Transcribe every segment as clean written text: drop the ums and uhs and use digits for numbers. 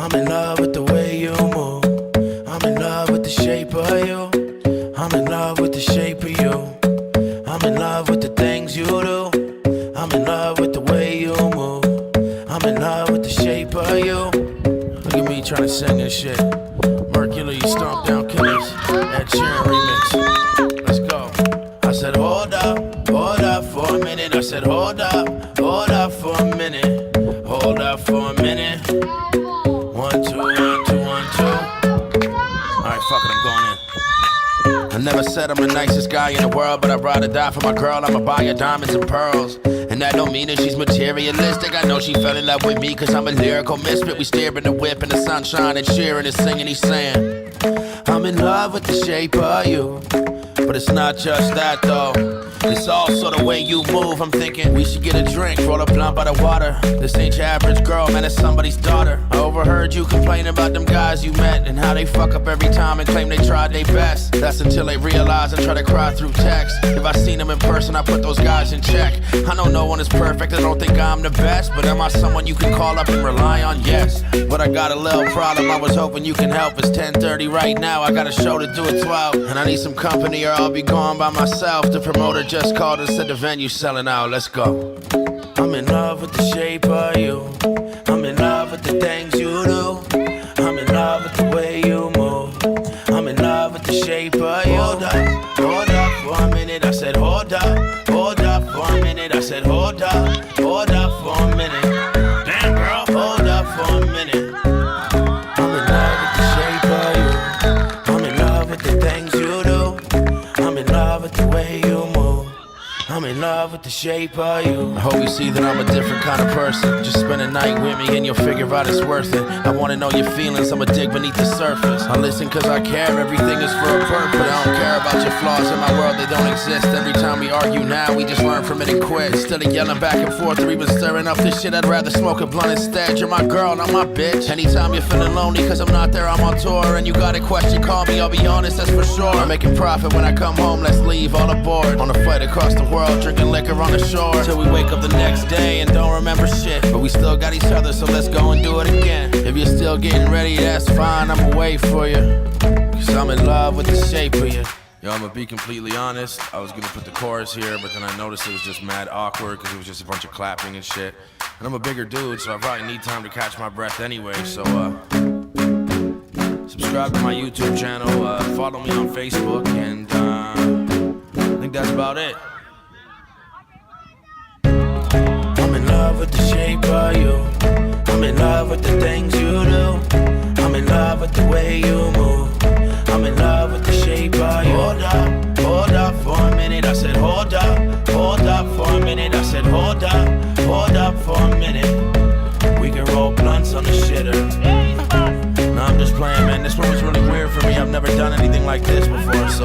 I'm in love with the way you move. I'm in love with the shape of you. I'm in love with the shape of you. I'm in love with the things you do. I'm in love with the way you move. I'm in love with the shape of you. Look at me trying to sing this shit. Mercury, Stomp Down Killers, that Sheeran remix. Let's go. I said hold up for a minute. I said hold up for a minute. Hold up for a minute. 1, 2, 1, 2, 1, 2. Alright, fuck it, I'm going in. I never said I'm the nicest guy in the world, but I'd rather die for my girl. I'ma buy her diamonds and pearls. And that don't mean that she's materialistic. I know she fell in love with me cause I'm a lyrical misfit. We stare in the whip in the sunshine and cheering and singing, he's saying I'm in love with the shape of you. But it's not just that though. It's also the way you move. I'm thinking we should get a drink, roll a blunt by the water. This ain't your average girl, man, it's somebody's daughter. I overheard you complain about them guys you met and how they fuck up every time and claim they tried their best. That's until they realize and try to cry through text. If I seen them in person, I put those guys in check. I know no one is perfect, I don't think I'm the best, but am I someone you can call up and rely on? Yes. But I got a little problem, I was hoping you can help. It's 10:30 right now, I got a show to do at 12. And I need some company or I'll be gone by myself. The promoter just called and said the venue's selling out, let's go. I'm in love with the shape of you. I'm in love with the things you do. I'm in love with the way you move. I'm in love with the shape of you. Hold up for a minute. I said hold up for a minute. I said hold up for a minute. Damn girl, hold up for a minute. I'm in love with the shape of you. I'm in love with the things you do. I'm in love with the way you move. I'm in love with the shape of you. I hope you see that I'm a different kind of person. Just spend a night with me and you'll figure out it's worth it. I wanna know your feelings, I'ma dig beneath the surface. I listen cause I care, everything is for a purpose. I don't care about your flaws in my world, they don't exist. Every time we argue now, we just learn from it and quit. Instead of yelling back and forth or even stirring up this shit, I'd rather smoke a blunt instead. You're my girl, not my bitch. Anytime you're feeling lonely cause I'm not there, I'm on tour. And you got a question, call me, I'll be honest, that's for sure. I'm making profit when I come home, let's leave all aboard. On a flight across the world, drinking liquor on the shore till we wake up the next day and don't remember shit. But we still got each other, so let's go and do it again. If you're still getting ready, that's fine, I'ma wait for you. Cause I'm in love with the shape of you. Yo, I'ma be completely honest, I was gonna put the chorus here, but then I noticed it was just mad awkward cause it was just a bunch of clapping and shit. And I'm a bigger dude, so I probably need time to catch my breath anyway, so subscribe to my YouTube channel, follow me on Facebook, and I think that's about it. I'm in love with the shape of you. I'm in love with the things you do. I'm in love with the way you move. I'm in love with the shape of you. Hold up for a minute. I said hold up for a minute. I said hold up for a minute. We can roll blunts on the shitter. No, I'm just playing, man. This one was really weird for me. I've never done anything like this before, so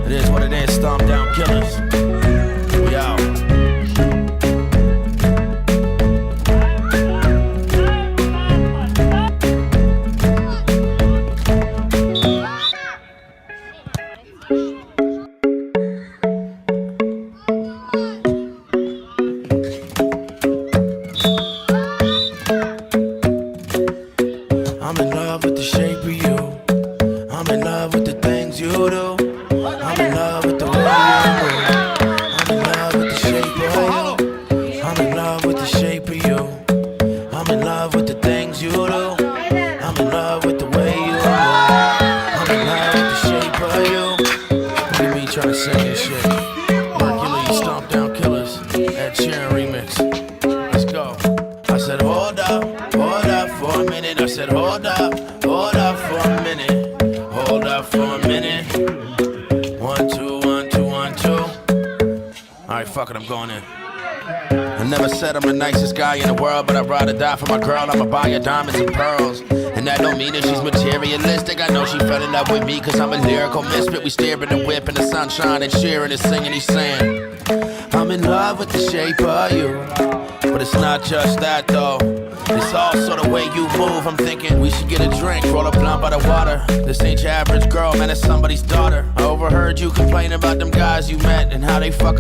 it is what it is. Stomp Down Killers. We out. I'm in love with the shape of you. I'm in love with the things you do. I'm in love with the way you move. I'm in love with the shape of you. I'm in love with the shape of you. I'm in love with the things you do. I'm in love with the way you move. I'm in love with the shape of you. Look at me trying to sing this shit. Mercury, Stomp Down Killers, that Sheeran remix. Let's go. I said hold up for a minute. I said hold up for a minute. Hold up for a minute. 1, 2, 1, 2, 1, 2. Alright, fuck it, I'm going in. I never said I'm the nicest guy in the world, but I'd rather die for my girl. I'ma buy her diamonds and pearls. And that don't mean that she's materialistic. I know she fell in love with me cause I'm a lyrical misfit. We stare in the whip in the sunshine and cheering and singing, he's saying I'm in love with the shape of you. But it's not just that though. It's also the way you move. I'm thinking we should get a drink, roll a blunt by the water. This ain't your average girl, man, it's somebody's daughter. I overheard you complain about them guys you met and how they fuck up